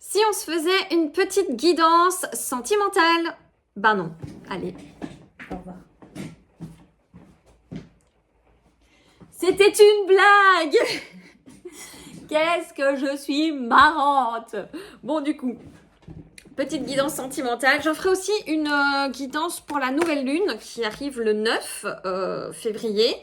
Si on se faisait une petite guidance sentimentale? Ben non. Allez, au revoir. C'était une blague. Qu'est-ce que je suis marrante. Bon, du coup, petite guidance sentimentale. J'en ferai aussi une guidance pour la nouvelle lune qui arrive le 9 février.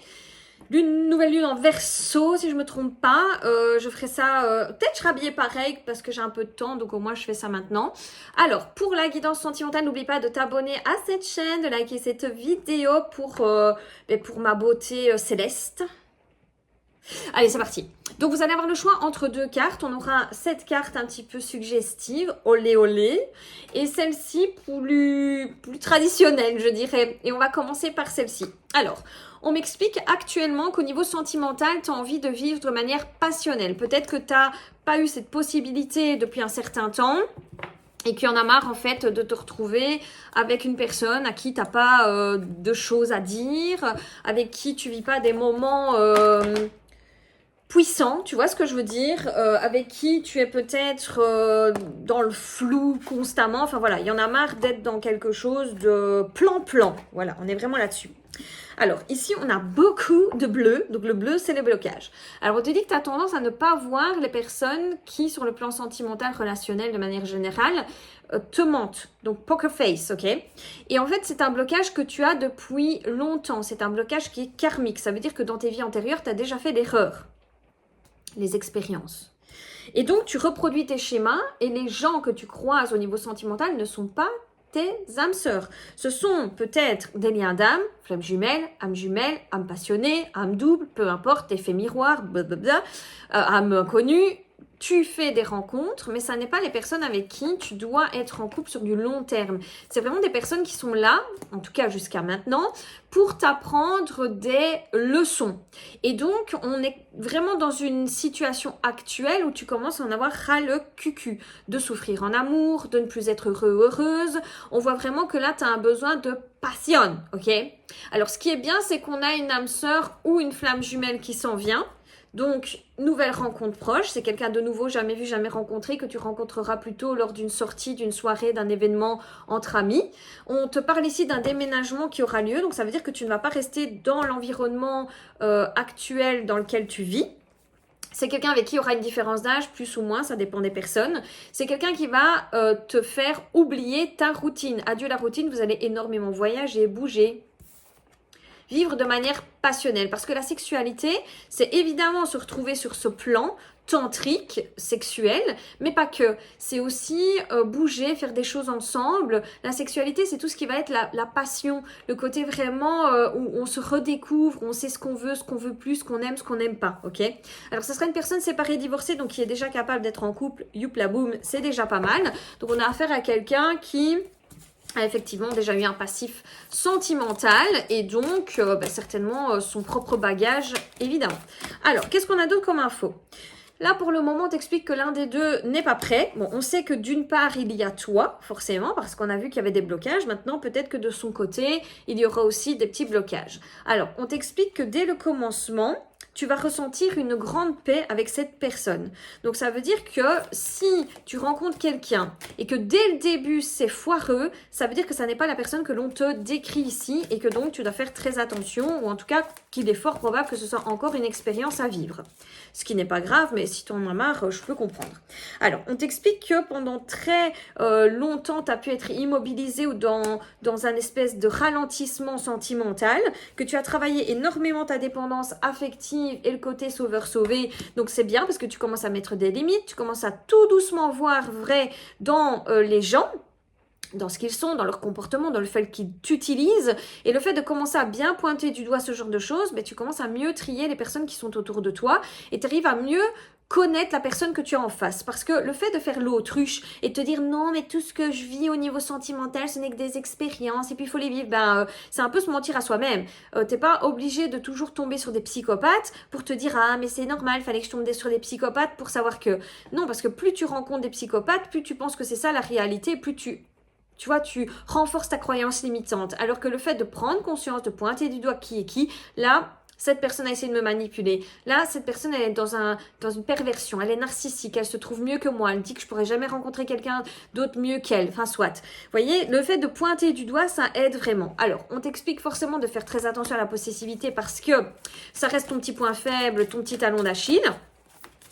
Nouvelle lune en Verseau, si je me trompe pas. Je ferai ça, peut-être je serai habillée pareil parce que j'ai un peu de temps, donc au moins je fais ça maintenant. Alors, pour la guidance sentimentale, n'oublie pas de t'abonner à cette chaîne, de liker cette vidéo pour ma beauté céleste. Allez, c'est parti. Donc, vous allez avoir le choix entre deux cartes. On aura cette carte un petit peu suggestive, olé olé, et celle-ci plus traditionnelle, je dirais. Et on va commencer par celle-ci. Alors, on m'explique actuellement qu'au niveau sentimental, tu as envie de vivre de manière passionnelle. Peut-être que tu n'as pas eu cette possibilité depuis un certain temps et qu'il y en a marre en fait de te retrouver avec une personne à qui tu n'as pas de choses à dire, avec qui tu vis pas des moments puissants, tu vois ce que je veux dire, avec qui tu es peut-être dans le flou constamment. Enfin voilà, il y en a marre d'être dans quelque chose de plan-plan. Voilà, on est vraiment là-dessus. Alors, ici, on a beaucoup de bleu. Donc, le bleu, c'est le blocage. Alors, on te dit que tu as tendance à ne pas voir les personnes qui, sur le plan sentimental, relationnel, de manière générale, te mentent. Donc, poker face, ok? Et en fait, c'est un blocage que tu as depuis longtemps. C'est un blocage qui est karmique. Ça veut dire que dans tes vies antérieures, tu as déjà fait l'erreur, les expériences. Et donc, tu reproduis tes schémas et les gens que tu croises au niveau sentimental ne sont pas tes âmes sœurs. Ce sont peut-être des liens d'âme, flamme jumelle, âme passionnée, âme double, peu importe, effet miroir, blablabla, âme inconnue. Tu fais des rencontres, mais ça n'est pas les personnes avec qui tu dois être en couple sur du long terme. C'est vraiment des personnes qui sont là, en tout cas jusqu'à maintenant, pour t'apprendre des leçons. Et donc, on est vraiment dans une situation actuelle où tu commences à en avoir ras le cucu, de souffrir en amour, de ne plus être heureux ou heureuse. On voit vraiment que là, tu as un besoin de passion, ok? Alors, ce qui est bien, c'est qu'on a une âme sœur ou une flamme jumelle qui s'en vient. Donc, nouvelle rencontre proche, c'est quelqu'un de nouveau, jamais vu, jamais rencontré, que tu rencontreras plutôt lors d'une sortie, d'une soirée, d'un événement entre amis. On te parle ici d'un déménagement qui aura lieu, donc ça veut dire que tu ne vas pas rester dans l'environnement actuel dans lequel tu vis. C'est quelqu'un avec qui il y aura une différence d'âge, plus ou moins, ça dépend des personnes. C'est quelqu'un qui va te faire oublier ta routine. Adieu la routine, vous allez énormément voyager, bouger, vivre de manière passionnelle. Parce que la sexualité, c'est évidemment se retrouver sur ce plan tantrique, sexuel, mais pas que. C'est aussi bouger, faire des choses ensemble. La sexualité, c'est tout ce qui va être la passion, le côté vraiment où on se redécouvre, on sait ce qu'on veut plus, ce qu'on n'aime pas, ok? Alors, ce sera une personne séparée, divorcée, donc qui est déjà capable d'être en couple, youpla boum, c'est déjà pas mal. Donc, on a affaire à quelqu'un qui a effectivement déjà eu un passif sentimental et donc certainement son propre bagage, évidemment. Alors, qu'est-ce qu'on a d'autre comme info? Là, pour le moment, on t'explique que l'un des deux n'est pas prêt. Bon, on sait que d'une part, il y a toi, forcément, parce qu'on a vu qu'il y avait des blocages. Maintenant, peut-être que de son côté, il y aura aussi des petits blocages. Alors, on t'explique que dès le commencement, tu vas ressentir une grande paix avec cette personne. Donc, ça veut dire que si tu rencontres quelqu'un et que dès le début, c'est foireux, ça veut dire que ça n'est pas la personne que l'on te décrit ici et que donc tu dois faire très attention ou en tout cas qu'il est fort probable que ce soit encore une expérience à vivre. Ce qui n'est pas grave, mais si tu en as marre, je peux comprendre. Alors, on t'explique que pendant très longtemps, tu as pu être immobilisé ou dans un espèce de ralentissement sentimental, que tu as travaillé énormément ta dépendance affective et le côté sauveur-sauvé. Donc, c'est bien parce que tu commences à mettre des limites, tu commences à tout doucement voir vrai dans les gens, dans ce qu'ils sont, dans leur comportement, dans le fait qu'ils t'utilisent. Et le fait de commencer à bien pointer du doigt ce genre de choses, tu commences à mieux trier les personnes qui sont autour de toi et tu arrives à mieux connaître la personne que tu as en face. Parce que le fait de faire l'autruche et te dire non, mais tout ce que je vis au niveau sentimental, ce n'est que des expériences et puis il faut les vivre, c'est un peu se mentir à soi-même. T'es pas obligé de toujours tomber sur des psychopathes pour te dire ah, mais c'est normal, fallait que je tombe sur des psychopathes pour savoir que. Non, parce que plus tu rencontres des psychopathes, plus tu penses que c'est ça la réalité, plus tu vois, tu renforces ta croyance limitante. Alors que le fait de prendre conscience, de pointer du doigt qui est qui, là, cette personne a essayé de me manipuler. Là, cette personne, elle est dans une perversion. Elle est narcissique. Elle se trouve mieux que moi. Elle dit que je pourrais jamais rencontrer quelqu'un d'autre mieux qu'elle. Enfin, soit. Vous voyez, le fait de pointer du doigt, ça aide vraiment. Alors, on t'explique forcément de faire très attention à la possessivité parce que ça reste ton petit point faible, ton petit talon d'Achille.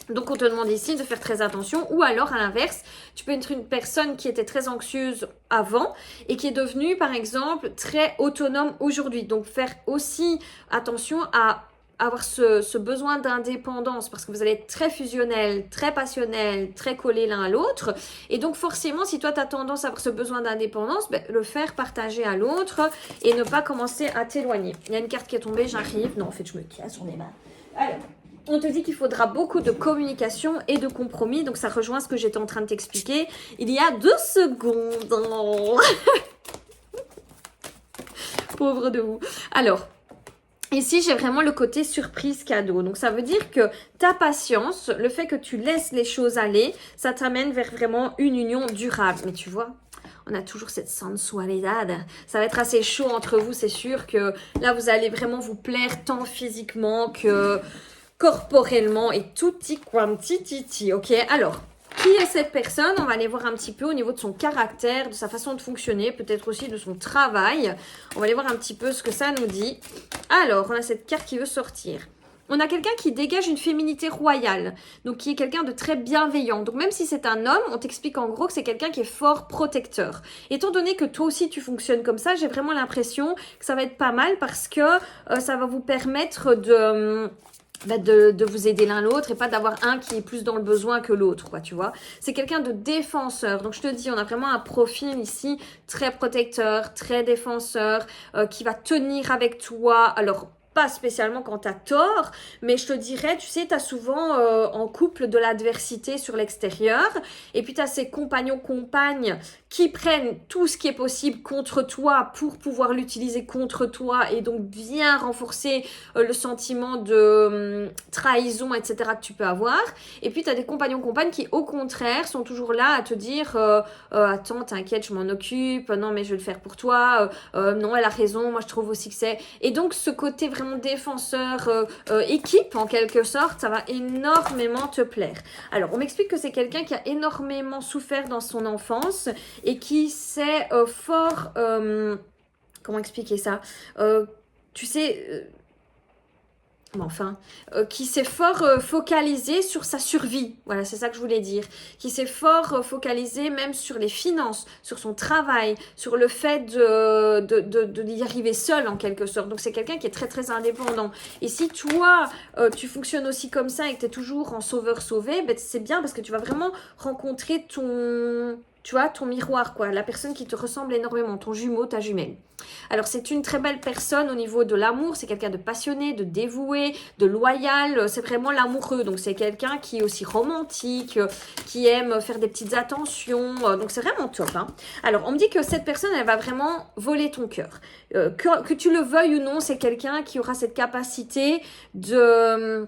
Donc, on te demande ici de faire très attention. Ou alors, à l'inverse, tu peux être une personne qui était très anxieuse avant et qui est devenue, par exemple, très autonome aujourd'hui. Donc, faire aussi attention à avoir ce besoin d'indépendance parce que vous allez être très fusionnel, très passionnel, très collés l'un à l'autre. Et donc, forcément, si toi, tu as tendance à avoir ce besoin d'indépendance, ben, le faire partager à l'autre et ne pas commencer à t'éloigner. Il y a une carte qui est tombée, j'arrive. Non, en fait, je me casse, on est mal. Alors, on te dit qu'il faudra beaucoup de communication et de compromis. Donc, ça rejoint ce que j'étais en train de t'expliquer il y a 2 secondes. Pauvre de vous. Alors, ici, j'ai vraiment le côté surprise cadeau. Donc, ça veut dire que ta patience, le fait que tu laisses les choses aller, ça t'amène vers vraiment une union durable. Mais tu vois, on a toujours cette sensualidad. Ça va être assez chaud entre vous. C'est sûr que là, vous allez vraiment vous plaire tant physiquement que corporellement et tutti quanti titi, ok? Alors, qui est cette personne? On va aller voir un petit peu au niveau de son caractère, de sa façon de fonctionner, peut-être aussi de son travail. On va aller voir un petit peu ce que ça nous dit. Alors, on a cette carte qui veut sortir. On a quelqu'un qui dégage une féminité royale, donc qui est quelqu'un de très bienveillant. Donc même si c'est un homme, on t'explique en gros que c'est quelqu'un qui est fort protecteur. Étant donné que toi aussi tu fonctionnes comme ça, j'ai vraiment l'impression que ça va être pas mal parce que ça va vous permettre de vous aider l'un l'autre et pas d'avoir un qui est plus dans le besoin que l'autre, quoi, tu vois. C'est quelqu'un de défenseur. Donc, je te dis, on a vraiment un profil ici très protecteur, très défenseur, qui va tenir avec toi. Alors, pas spécialement quand t'as tort, mais je te dirais, tu sais, t'as souvent en couple de l'adversité sur l'extérieur, et puis t'as ces compagnons-compagnes qui prennent tout ce qui est possible contre toi pour pouvoir l'utiliser contre toi et donc bien renforcer le sentiment de trahison, etc. que tu peux avoir. Et puis t'as des compagnons-compagnes qui, au contraire, sont toujours là à te dire attends, t'inquiète, je m'en occupe, non mais je vais le faire pour toi, non, elle a raison, moi je trouve aussi que c'est... Et donc ce côté vraiment défenseur, équipe en quelque sorte, ça va énormément te plaire. Alors, on m'explique que c'est quelqu'un qui a énormément souffert dans son enfance et qui sait fort... comment expliquer ça tu sais... Mais enfin, qui s'est fort focalisé sur sa survie. Voilà, c'est ça que je voulais dire. Qui s'est fort focalisé même sur les finances, sur son travail, sur le fait d'y arriver seul en quelque sorte. Donc, c'est quelqu'un qui est très, très indépendant. Et si toi, tu fonctionnes aussi comme ça et que tu es toujours en sauveur-sauvé, ben, c'est bien parce que tu vas vraiment rencontrer tu vois, ton miroir, quoi, la personne qui te ressemble énormément, ton jumeau, ta jumelle. Alors, c'est une très belle personne au niveau de l'amour, c'est quelqu'un de passionné, de dévoué, de loyal, c'est vraiment l'amoureux, donc c'est quelqu'un qui est aussi romantique, qui aime faire des petites attentions, donc c'est vraiment top, hein. Alors, on me dit que cette personne, elle va vraiment voler ton cœur. Que tu le veuilles ou non, c'est quelqu'un qui aura cette capacité de...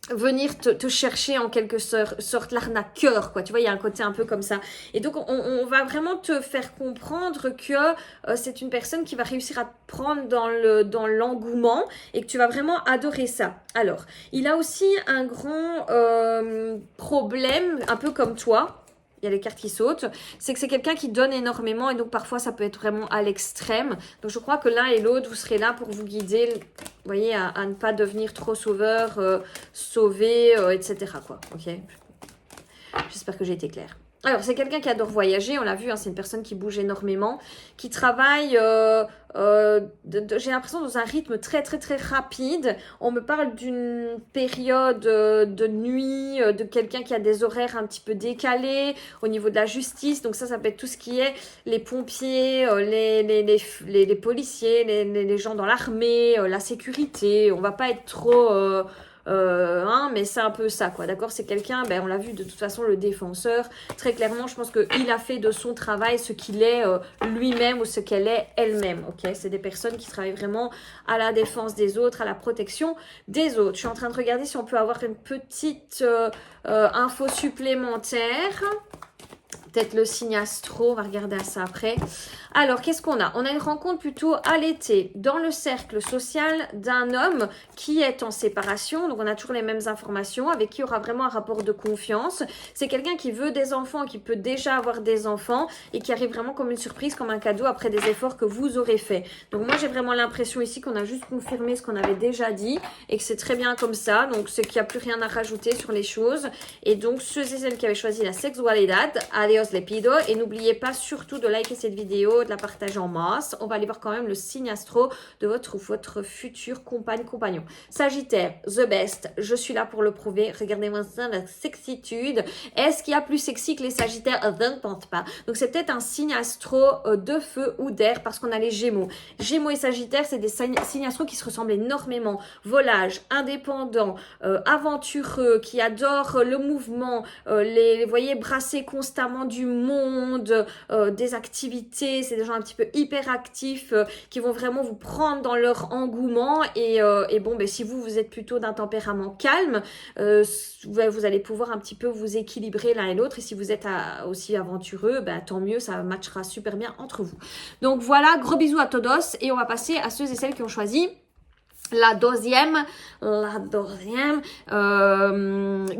venir te chercher en quelque sorte l'arnaqueur, quoi. Tu vois, il y a un côté un peu comme ça. Et donc, on va vraiment te faire comprendre que c'est une personne qui va réussir à te prendre dans l'engouement et que tu vas vraiment adorer ça. Alors, il a aussi un grand problème, un peu comme toi. Il y a les cartes qui sautent, c'est que c'est quelqu'un qui donne énormément et donc parfois ça peut être vraiment à l'extrême. Donc je crois que l'un et l'autre, vous serez là pour vous guider, vous voyez, à ne pas devenir trop sauveur, sauvé, etc. quoi, ok. J'espère que j'ai été claire. Alors, c'est quelqu'un qui adore voyager, on l'a vu, hein, c'est une personne qui bouge énormément, qui travaille, j'ai l'impression, dans un rythme très, très, très rapide. On me parle d'une période de nuit, de quelqu'un qui a des horaires un petit peu décalés au niveau de la justice. Donc ça peut être tout ce qui est les pompiers, les policiers, les gens dans l'armée, la sécurité. On va pas être trop... mais c'est un peu ça, quoi, d'accord? C'est quelqu'un, ben, on l'a vu de toute façon, le défenseur, très clairement, je pense qu'il a fait de son travail ce qu'il est lui-même ou ce qu'elle est elle-même, ok? C'est des personnes qui travaillent vraiment à la défense des autres, à la protection des autres. Je suis en train de regarder si on peut avoir une petite info supplémentaire. peut-être le signe astro, on va regarder ça après. Alors, qu'est-ce qu'on a? On a une rencontre plutôt à l'été, dans le cercle social d'un homme qui est en séparation. Donc, on a toujours les mêmes informations, avec qui il y aura vraiment un rapport de confiance. C'est quelqu'un qui veut des enfants, qui peut déjà avoir des enfants et qui arrive vraiment comme une surprise, comme un cadeau après des efforts que vous aurez fait. Donc, moi, j'ai vraiment l'impression ici qu'on a juste confirmé ce qu'on avait déjà dit et que c'est très bien comme ça. Donc, c'est qu'il n'y a plus rien à rajouter sur les choses. Et donc, ceux et celles qui avaient choisi la sexualidad, adios les pido. Et n'oubliez pas surtout de liker cette vidéo, de la partager en masse. On va aller voir quand même le signe astro de votre futur compagnon. Sagittaire, the best. Je suis là pour le prouver. Regardez-moi ça, la sexitude. Est-ce qu'il y a plus sexy que les Sagittaires? Je ne pense pas. Donc, c'est peut-être un signe astro de feu ou d'air parce qu'on a les Gémeaux. Gémeaux et Sagittaires, c'est des signes astro qui se ressemblent énormément. Volage, indépendant, aventureux, qui adore le mouvement, vous voyez, brasser constamment du monde, des activités. C'est des gens un petit peu hyperactifs qui vont vraiment vous prendre dans leur engouement. Et bon, ben, si vous êtes plutôt d'un tempérament calme, vous allez pouvoir un petit peu vous équilibrer l'un et l'autre. Et si vous êtes aussi aventureux, ben, tant mieux, ça matchera super bien entre vous. Donc voilà, gros bisous à todos. Et on va passer à ceux et celles qui ont choisi la deuxième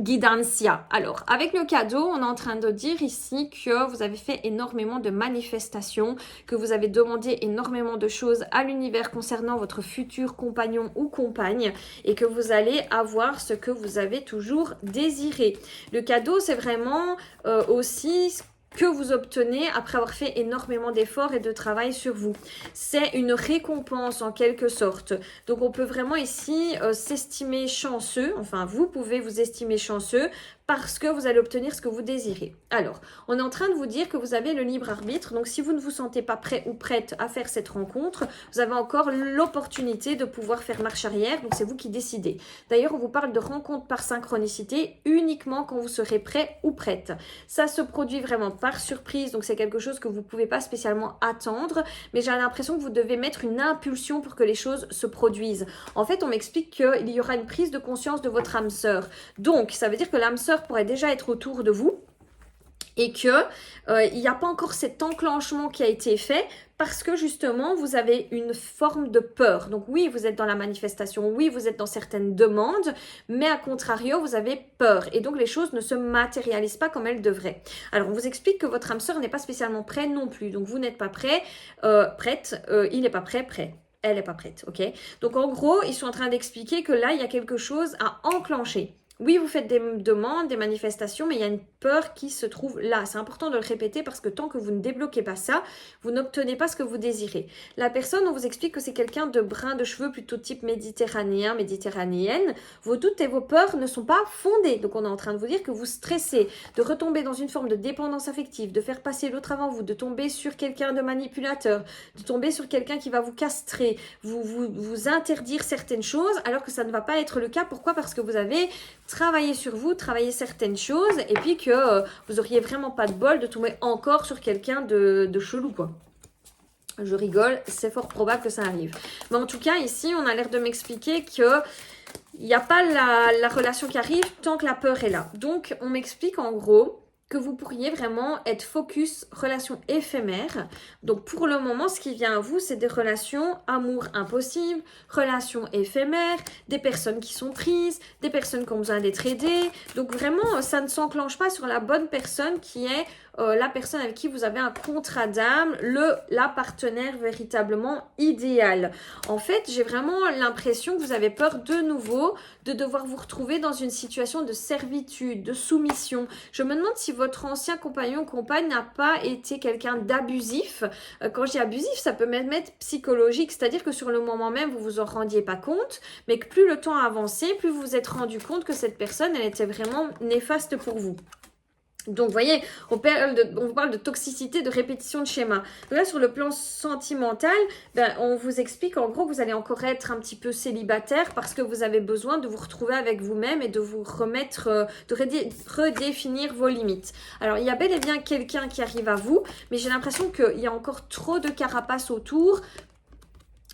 guidancia. Alors, avec le cadeau, on est en train de dire ici que vous avez fait énormément de manifestations, que vous avez demandé énormément de choses à l'univers concernant votre futur compagnon ou compagne et que vous allez avoir ce que vous avez toujours désiré. Le cadeau, c'est vraiment aussi que vous obtenez après avoir fait énormément d'efforts et de travail sur vous. C'est une récompense en quelque sorte. Donc on peut vraiment ici s'estimer chanceux, enfin vous pouvez vous estimer chanceux parce que vous allez obtenir ce que vous désirez. Alors, on est en train de vous dire que vous avez le libre arbitre, donc si vous ne vous sentez pas prêt ou prête à faire cette rencontre, vous avez encore l'opportunité de pouvoir faire marche arrière, donc c'est vous qui décidez. D'ailleurs, on vous parle de rencontre par synchronicité uniquement quand vous serez prêt ou prête. Ça se produit vraiment par surprise, donc c'est quelque chose que vous ne pouvez pas spécialement attendre, mais j'ai l'impression que vous devez mettre une impulsion pour que les choses se produisent. En fait, on m'explique qu'il y aura une prise de conscience de votre âme sœur. Donc, ça veut dire que l'âme sœur pourrait déjà être autour de vous et que il n'y a pas encore cet enclenchement qui a été fait parce que justement vous avez une forme de peur. Donc oui, vous êtes dans la manifestation, oui, vous êtes dans certaines demandes, mais à contrario, vous avez peur et donc les choses ne se matérialisent pas comme elles devraient. Alors on vous explique que votre âme sœur n'est pas spécialement prêt non plus, donc vous n'êtes pas prêt, prête, il n'est pas prêt. Elle n'est pas prête, ok? Donc en gros, ils sont en train d'expliquer que là, il y a quelque chose à enclencher. Oui, vous faites des demandes, des manifestations, mais il y a une peur qui se trouve là. C'est important de le répéter parce que tant que vous ne débloquez pas ça, vous n'obtenez pas ce que vous désirez. La personne, on vous explique que c'est quelqu'un de brun de cheveux plutôt type méditerranéen, méditerranéenne. Vos doutes et vos peurs ne sont pas fondés. Donc, on est en train de vous dire que vous stressez, de retomber dans une forme de dépendance affective, de faire passer l'autre avant vous, de tomber sur quelqu'un de manipulateur, de tomber sur quelqu'un qui va vous castrer, vous interdire certaines choses, alors que ça ne va pas être le cas. Pourquoi? Parce que vous avez travailler sur vous, travailler certaines choses et puis que vous auriez vraiment pas de bol de tomber encore sur quelqu'un de chelou quoi. Je rigole, c'est fort probable que ça arrive. Mais en tout cas, ici, on a l'air de m'expliquer que il n'y a pas la relation qui arrive tant que la peur est là. Donc, on m'explique en gros que vous pourriez vraiment être focus relation éphémère. Donc pour le moment, ce qui vient à vous, c'est des relations amour impossible, relations éphémères, des personnes qui sont prises, des personnes qui ont besoin d'être aidées. Donc vraiment, ça ne s'enclenche pas sur la bonne personne qui est la personne avec qui vous avez un contrat d'âme, la partenaire véritablement idéale. En fait, j'ai vraiment l'impression que vous avez peur de nouveau de devoir vous retrouver dans une situation de servitude, de soumission. Je me demande si votre ancien compagnon ou compagne n'a pas été quelqu'un d'abusif. Quand je dis abusif, ça peut même être psychologique, c'est-à-dire que sur le moment même, vous vous en rendiez pas compte, mais que plus le temps a avancé, plus vous vous êtes rendu compte que cette personne, elle était vraiment néfaste pour vous. Donc, vous voyez, on parle de toxicité, de répétition de schéma. Là, sur le plan sentimental, on vous explique en gros que vous allez encore être un petit peu célibataire parce que vous avez besoin de vous retrouver avec vous-même et de vous remettre, de redéfinir vos limites. Alors, il y a bel et bien quelqu'un qui arrive à vous, mais j'ai l'impression qu'il y a encore trop de carapace autour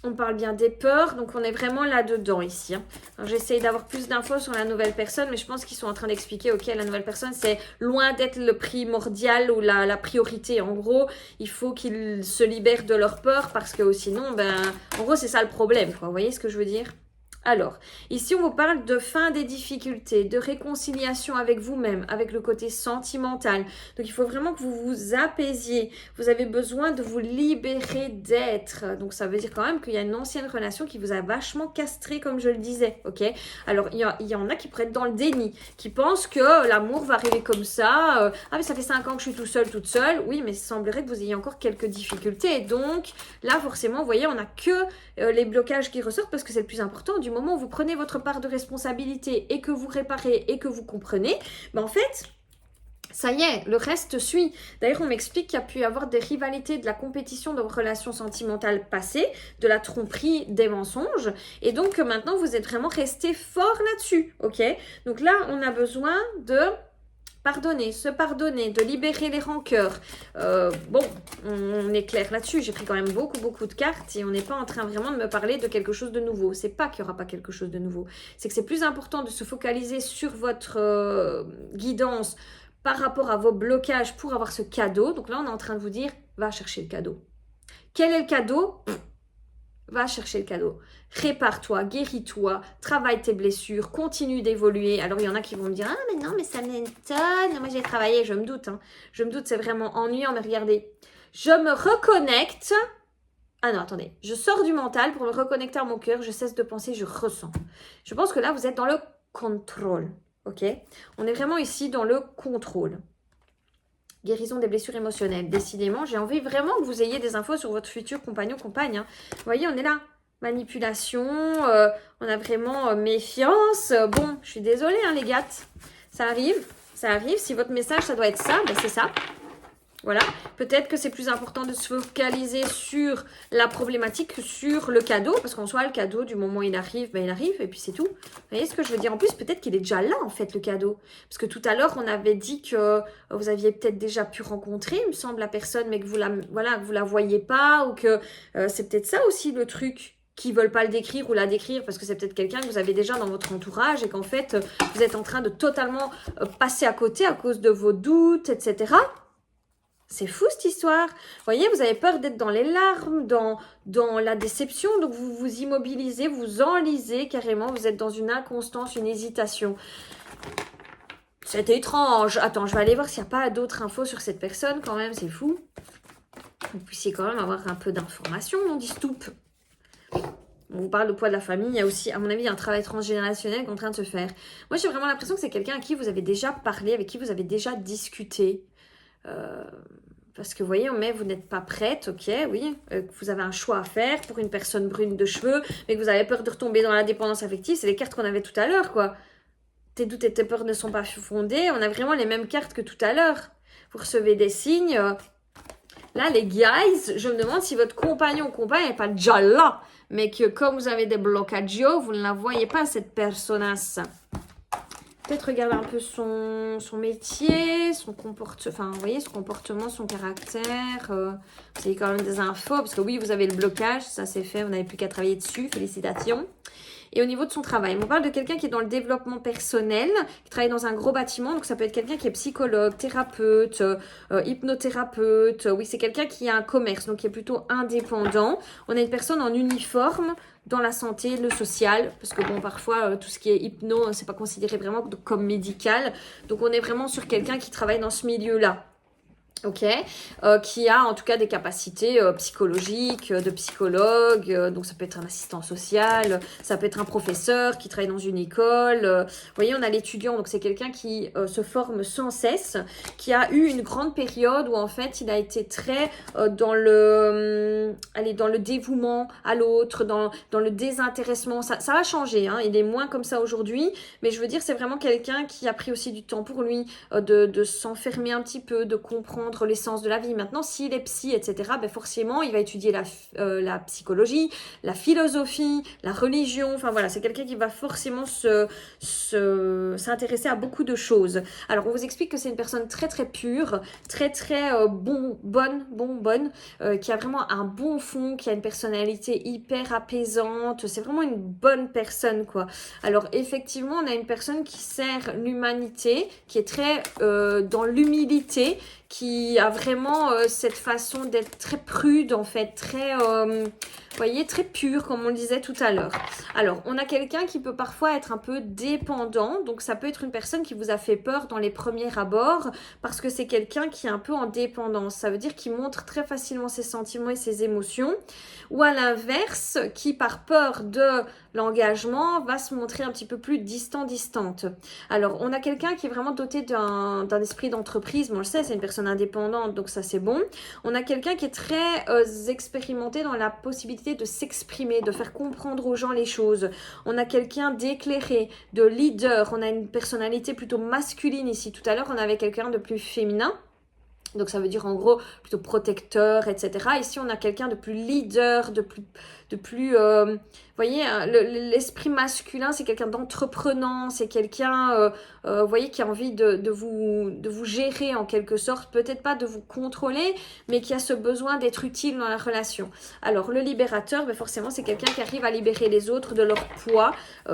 On parle bien des peurs, donc on est vraiment là-dedans ici. Hein. J'essaye d'avoir plus d'infos sur la nouvelle personne, mais je pense qu'ils sont en train d'expliquer, ok, la nouvelle personne, c'est loin d'être le primordial ou la priorité. En gros, il faut qu'ils se libèrent de leur peur parce que sinon, en gros, c'est ça le problème, quoi. Vous voyez ce que je veux dire? Alors, ici, on vous parle de fin des difficultés, de réconciliation avec vous-même, avec le côté sentimental. Donc, il faut vraiment que vous vous apaisiez. Vous avez besoin de vous libérer d'être. Donc, ça veut dire quand même qu'il y a une ancienne relation qui vous a vachement castré, comme je le disais, ok? Alors, il y en a qui pourraient être dans le déni, qui pensent que l'amour va arriver comme ça. Ah, mais ça fait 5 ans que je suis tout seul, toute seule. Oui, mais il semblerait que vous ayez encore quelques difficultés. Donc, là, forcément, vous voyez, on n'a que les blocages qui ressortent parce que c'est le plus important. Du moment où vous prenez votre part de responsabilité et que vous réparez et que vous comprenez, en fait, ça y est, le reste suit. D'ailleurs, on m'explique qu'il y a pu y avoir des rivalités, de la compétition dans vos relations sentimentales passées, de la tromperie, des mensonges. Et donc, maintenant, vous êtes vraiment resté fort là-dessus, ok? Donc là, on a besoin de pardonner, se pardonner, de libérer les rancœurs. On est clair là-dessus. J'ai pris quand même beaucoup de cartes et on n'est pas en train vraiment de me parler de quelque chose de nouveau. C'est pas qu'il n'y aura pas quelque chose de nouveau. C'est que c'est plus important de se focaliser sur votre guidance par rapport à vos blocages pour avoir ce cadeau. Donc là, on est en train de vous dire, va chercher le cadeau. Quel est le cadeau ? Va chercher le cadeau. Répare-toi, guéris-toi, travaille tes blessures, continue d'évoluer. Alors, il y en a qui vont me dire « Ah, mais non, mais ça m'étonne. Moi, j'ai travaillé. » Je me doute. Hein. Je me doute, c'est vraiment ennuyant. Mais regardez, je me reconnecte. Ah non, attendez. Je sors du mental pour me reconnecter à mon cœur. Je cesse de penser, je ressens. Je pense que là, vous êtes dans le contrôle. Ok ? On est vraiment ici dans le contrôle. Guérison des blessures émotionnelles. Décidément, j'ai envie vraiment que vous ayez des infos sur votre futur compagnon, compagne. Hein. Vous voyez, on est là. Manipulation, on a vraiment méfiance. Bon, je suis désolée, hein, les gars. Ça arrive, ça arrive. Si votre message, ça doit être ça, c'est ça. Voilà. Peut-être que c'est plus important de se focaliser sur la problématique que sur le cadeau. Parce qu'en soi, le cadeau, du moment où il arrive, il arrive et puis c'est tout. Vous voyez ce que je veux dire? En plus, peut-être qu'il est déjà là, en fait, le cadeau. Parce que tout à l'heure, on avait dit que vous aviez peut-être déjà pu rencontrer, il me semble, la personne, mais que vous la voyez pas. Ou que c'est peut-être ça aussi, le truc. Qui ne veulent pas le décrire ou la décrire parce que c'est peut-être quelqu'un que vous avez déjà dans votre entourage et qu'en fait, vous êtes en train de totalement passer à côté à cause de vos doutes, etc. C'est fou cette histoire. Vous voyez, vous avez peur d'être dans les larmes, dans la déception, donc vous vous immobilisez, vous enlisez carrément, vous êtes dans une inconstance, une hésitation. C'était étrange. Attends, je vais aller voir s'il n'y a pas d'autres infos sur cette personne quand même, c'est fou. Vous puissiez quand même avoir un peu d'informations, on dit stoup. On vous parle de poids de la famille, il y a aussi, à mon avis, un travail transgénérationnel qui est en train de se faire. Moi, j'ai vraiment l'impression que c'est quelqu'un à qui vous avez déjà parlé, avec qui vous avez déjà discuté. Parce que vous voyez, mais vous n'êtes pas prête, ok, oui, que vous avez un choix à faire pour une personne brune de cheveux, mais que vous avez peur de retomber dans la dépendance affective, c'est les cartes qu'on avait tout à l'heure, quoi. Tes doutes et tes peurs ne sont pas fondés, on a vraiment les mêmes cartes que tout à l'heure. Vous recevez des signes. Là, les guys, je me demande si votre compagnon ou compagne n'est pas déjà là, mais que comme vous avez des blocages, vous ne la voyez pas, cette personnasse. Peut-être regarder un peu son métier, son comportement, enfin, vous voyez, son comportement, son caractère. Vous avez quand même des infos, parce que oui, vous avez le blocage, ça c'est fait, vous n'avez plus qu'à travailler dessus, félicitations. Et au niveau de son travail, on parle de quelqu'un qui est dans le développement personnel, qui travaille dans un gros bâtiment. Donc, ça peut être quelqu'un qui est psychologue, thérapeute, hypnothérapeute. Oui, c'est quelqu'un qui a un commerce, donc qui est plutôt indépendant. On a une personne en uniforme dans la santé, le social, parce que bon, parfois, tout ce qui est hypno, c'est pas considéré vraiment comme médical. Donc, on est vraiment sur quelqu'un qui travaille dans ce milieu-là. Ok, qui a en tout cas des capacités psychologiques, de psychologue, donc ça peut être un assistant social, ça peut être un professeur qui travaille dans une école. Vous voyez, on a l'étudiant, donc c'est quelqu'un qui se forme sans cesse, qui a eu une grande période où en fait il a été très dans le dévouement à l'autre, dans le désintéressement. Ça va changer, hein, il est moins comme ça aujourd'hui, mais je veux dire c'est vraiment quelqu'un qui a pris aussi du temps pour lui, de s'enfermer un petit peu, de comprendre comprendre l'essence de la vie. Maintenant, s'il est psy, etc., ben forcément, il va étudier la psychologie, la philosophie, la religion. Enfin voilà, c'est quelqu'un qui va forcément s'intéresser à beaucoup de choses. Alors, on vous explique que c'est une personne très très pure, très très bonne, qui a vraiment un bon fond, qui a une personnalité hyper apaisante. C'est vraiment une bonne personne, quoi. Alors, effectivement, on a une personne qui sert l'humanité, qui est très dans l'humilité, qui a vraiment cette façon d'être très prude, en fait, très, vous voyez, très pure, comme on le disait tout à l'heure. Alors, on a quelqu'un qui peut parfois être un peu dépendant, donc ça peut être une personne qui vous a fait peur dans les premiers abords, parce que c'est quelqu'un qui est un peu en dépendance. Ça veut dire qu'il montre très facilement ses sentiments et ses émotions, ou à l'inverse, qui par peur de l'engagement va se montrer un petit peu plus distante. Alors, on a quelqu'un qui est vraiment doté d'un esprit d'entreprise. On le sait, c'est une personne indépendante, donc ça, c'est bon. On a quelqu'un qui est très expérimenté dans la possibilité de s'exprimer, de faire comprendre aux gens les choses. On a quelqu'un d'éclairé, de leader. On a une personnalité plutôt masculine ici. Tout à l'heure, on avait quelqu'un de plus féminin. Donc ça veut dire en gros plutôt protecteur, etc. Ici, on a quelqu'un de plus leader, de plus vous voyez, l'esprit masculin, c'est quelqu'un d'entreprenant, c'est quelqu'un, vous voyez, qui a envie de vous gérer en quelque sorte, peut-être pas de vous contrôler, mais qui a ce besoin d'être utile dans la relation. Alors, le libérateur, ben forcément, c'est quelqu'un qui arrive à libérer les autres de leur poids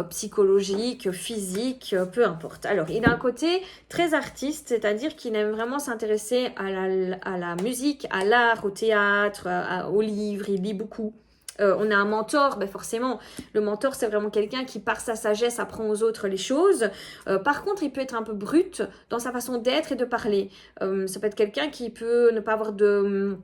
psychologique, physique, peu importe. Alors, il a un côté très artiste, c'est-à-dire qu'il aime vraiment s'intéresser à la musique, à l'art, au théâtre, aux livres, il lit beaucoup. On a un mentor, ben forcément, le mentor, c'est vraiment quelqu'un qui, par sa sagesse, apprend aux autres les choses. Par contre, il peut être un peu brut dans sa façon d'être et de parler. Ça peut être quelqu'un qui peut ne pas avoir de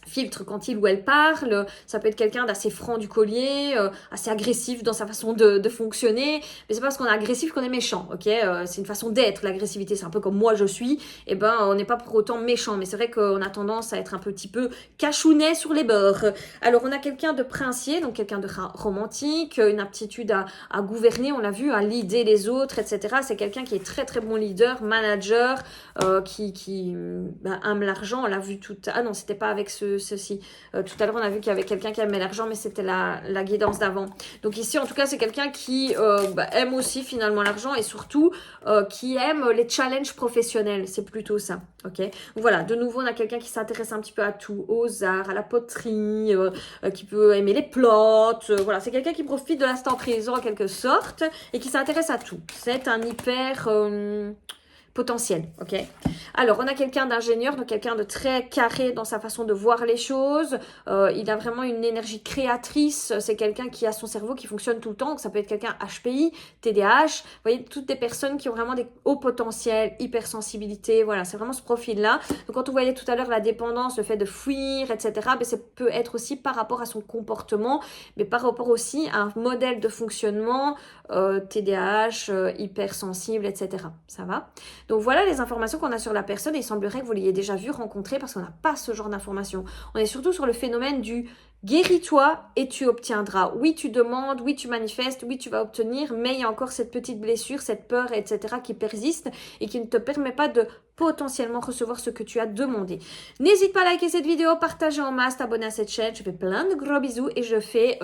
filtre quand il ou elle parle, ça peut être quelqu'un d'assez franc du collier, assez agressif dans sa façon de fonctionner, mais c'est pas parce qu'on est agressif qu'on est méchant, ok, c'est une façon d'être, l'agressivité, c'est un peu comme moi je suis, et ben on n'est pas pour autant méchant, mais c'est vrai qu'on a tendance à être un petit peu cachounet sur les bords. Alors on a quelqu'un de princier, donc quelqu'un de romantique, une aptitude à gouverner, on l'a vu, à leader les autres, etc. C'est quelqu'un qui est très très bon leader, manager, qui aime l'argent, on l'a vu tout... Ah non, c'était pas avec ceci. Tout à l'heure, on a vu qu'il y avait quelqu'un qui aimait l'argent, mais c'était la guidance d'avant. Donc ici, en tout cas, c'est quelqu'un qui aime aussi finalement l'argent et surtout qui aime les challenges professionnels. C'est plutôt ça. Ok. Donc voilà, de nouveau, on a quelqu'un qui s'intéresse un petit peu à tout, aux arts, à la poterie, qui peut aimer les plantes. Voilà, c'est quelqu'un qui profite de l'instant présent en quelque sorte et qui s'intéresse à tout. C'est un hyper... potentiel, ok. Alors, on a quelqu'un d'ingénieur, donc quelqu'un de très carré dans sa façon de voir les choses. Il a vraiment une énergie créatrice. C'est quelqu'un qui a son cerveau qui fonctionne tout le temps. Donc, ça peut être quelqu'un HPI, TDAH. Vous voyez, toutes des personnes qui ont vraiment des hauts potentiels, hypersensibilité. Voilà, c'est vraiment ce profil-là. Donc, quand on voyait tout à l'heure la dépendance, le fait de fuir, etc., ben, ça peut être aussi par rapport à son comportement, mais par rapport aussi à un modèle de fonctionnement, TDAH, hypersensible, etc. Ça va? Donc voilà les informations qu'on a sur la personne et il semblerait que vous l'ayez déjà vu, rencontré parce qu'on n'a pas ce genre d'informations. On est surtout sur le phénomène du guéris-toi et tu obtiendras. Oui, tu demandes, oui, tu manifestes, oui, tu vas obtenir, mais il y a encore cette petite blessure, cette peur, etc. qui persiste et qui ne te permet pas de potentiellement recevoir ce que tu as demandé. N'hésite pas à liker cette vidéo, partager en masse, t'abonner à cette chaîne. Je fais plein de gros bisous et je fais...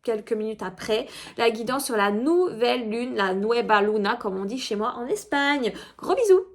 quelques minutes après, la guidance sur la nouvelle lune, la Nueva Luna, comme on dit chez moi en Espagne. Gros bisous!